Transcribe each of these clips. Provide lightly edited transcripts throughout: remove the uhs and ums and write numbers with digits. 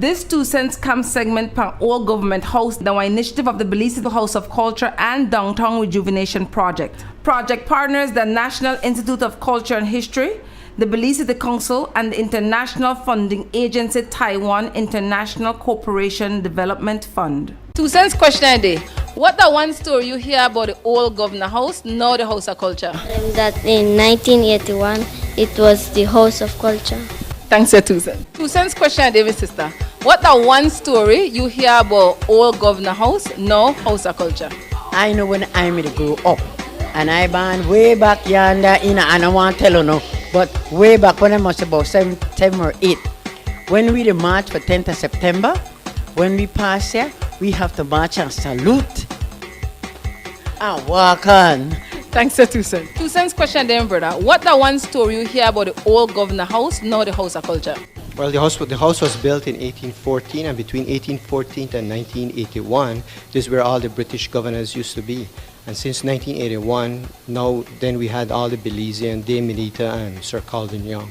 This 2 cents camp segment per all government house, the initiative of the Belize City House of Culture and Downtown Rejuvenation Project. Project partners the National Institute of Culture and History, the Belize City Council, and the international funding agency Taiwan International Cooperation Development Fund. 2 cents question a day. What the one story you hear about the old governor house, now the House of Culture? That in 1981, it was the House of Culture. Thanks, sir. 2 cents. 2 cents question a day, my sister. What the one story you hear about old governor house, now House of Culture? I know when I grew up, and I born way back yonder, and I don't want to tell you no, but way back when I was about 7 or 8, when we march for 10th of September, when we pass here, we have to march and salute and walk on. Thanks, sir. 2 cents. 2 cents question then, brother. What the one story you hear about the old governor house, now the House of Culture? Well, the house was built in 1814, and between 1814 and 1981, this is where all the British governors used to be. And since 1981, then we had all the Belizean, Dame Milita and Sir Calvin Young.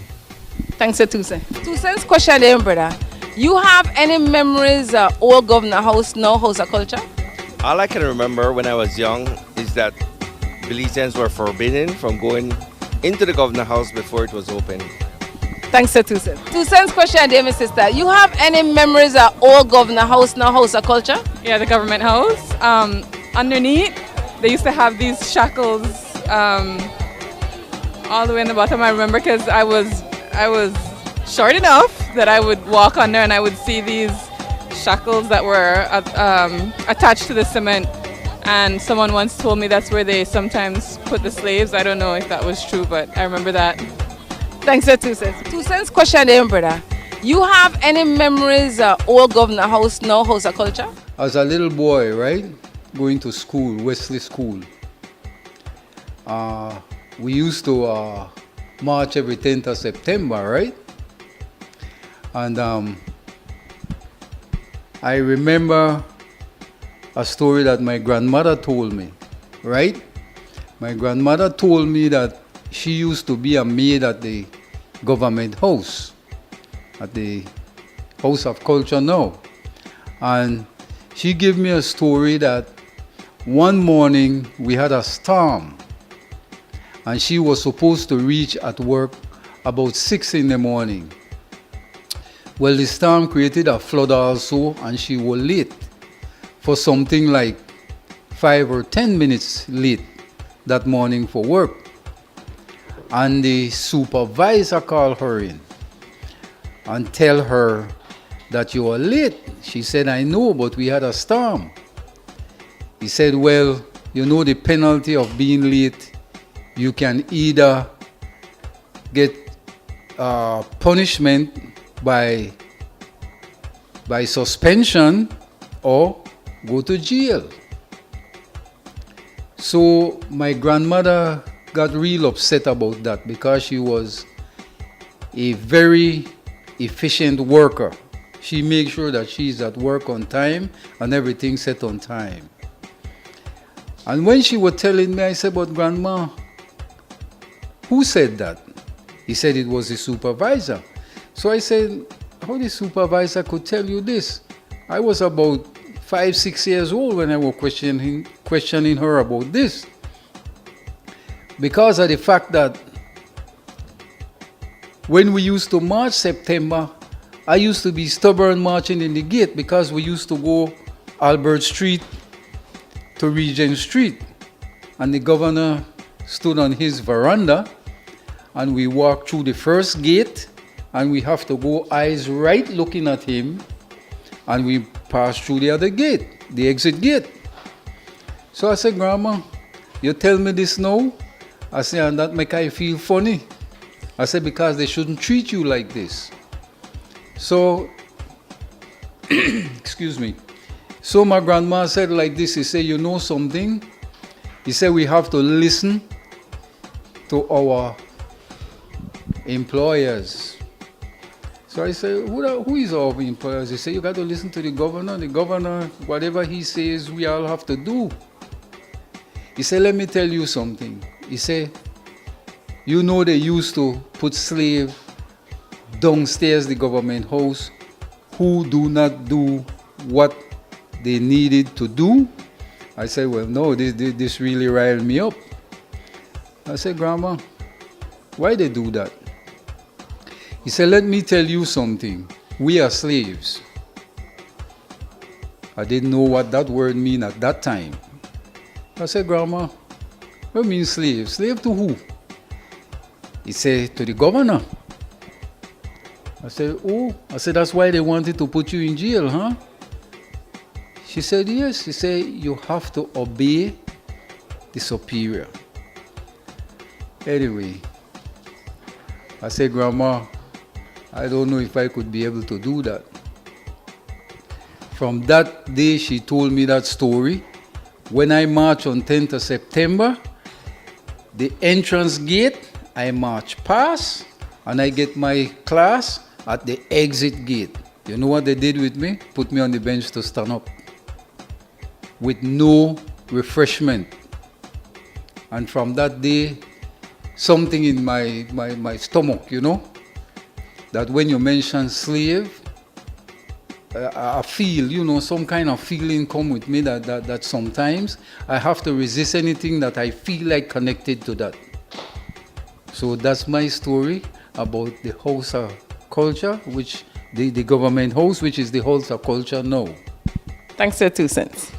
Thanks, sir. 2 cents. 2 cents question then, brother. You have any memories of old governor house, now House of Culture? All I can remember when I was young is that Belizeans were forbidden from going into the governor house before it was open. Thanks, sir. 2 cents. 2 cents question there, my sister. You have any memories of old governor house, now House of Culture? Yeah, the government house. Underneath, they used to have these shackles all the way in the bottom. I remember because I was short enough that I would walk under and I would see these shackles that were attached to the cement. And someone once told me that's where they sometimes put the slaves. I don't know if that was true, but I remember that. Thanks, sir. 2 cents. 2 cents question there, brother. You have any memories of old governor house, now House of Culture? As a little boy, right, going to school, Wesley School, we used to march every 10th of September, right? And I remember a story that my grandmother told me, right? My grandmother told me that she used to be a maid at the government house, at the House of Culture now. And she gave me a story that one morning we had a storm and she was supposed to reach at work about 6 in the morning. Well, the storm created a flood also, and she was late for something like 5 or 10 minutes late that morning for work. And the supervisor called her in and tell her that you are late. She said, I know, but we had a storm. He said, well, you know the penalty of being late. You can either get punishment by suspension or go to jail. So my grandmother got real upset about that because she was a very efficient worker. She makes sure that she's at work on time and everything set on time. And when she was telling me, I said, but grandma, who said that? He said it was the supervisor. So I said, how the supervisor could tell you this? I was about 5, 6 years old when I was questioning her about this. Because of the fact that when we used to march September, I used to be stubborn marching in the gate because we used to go Albert Street to Regent Street. And the governor stood on his veranda and we walked through the first gate and we have to go eyes right looking at him and we pass through the other gate, the exit gate. So I said, Grandma, you tell me this now? I said, and that make I feel funny. I said, because they shouldn't treat you like this. So, excuse me. So my grandma said like this, he said, you know something? He said, we have to listen to our employers. So I said, who is our employers? He said, you got to listen to the governor. The governor, whatever he says, we all have to do. He said, let me tell you something. He said, you know they used to put slave downstairs the government house who do not do what they needed to do. I said, well, no, this really riled me up. I said, Grandma, why they do that? He said, let me tell you something. We are slaves. I didn't know what that word mean at that time. I said, Grandma, what means slave? Slave to who? He said, to the governor. I said, oh. I said, that's why they wanted to put you in jail, huh? She said, yes. She said, you have to obey the superior. Anyway, I said, Grandma, I don't know if I could be able to do that. From that day, she told me that story. When I march on 10th of September, the entrance gate, I march past, and I get my class at the exit gate. You know what they did with me? Put me on the bench to stand up with no refreshment. And from that day, something in my stomach, you know, that when you mention slave, I feel, you know, some kind of feeling come with me that sometimes I have to resist anything that I feel like connected to that. So that's my story about the House of Culture, which the government house, which is the House of Culture now. Thanks for your 2 cents.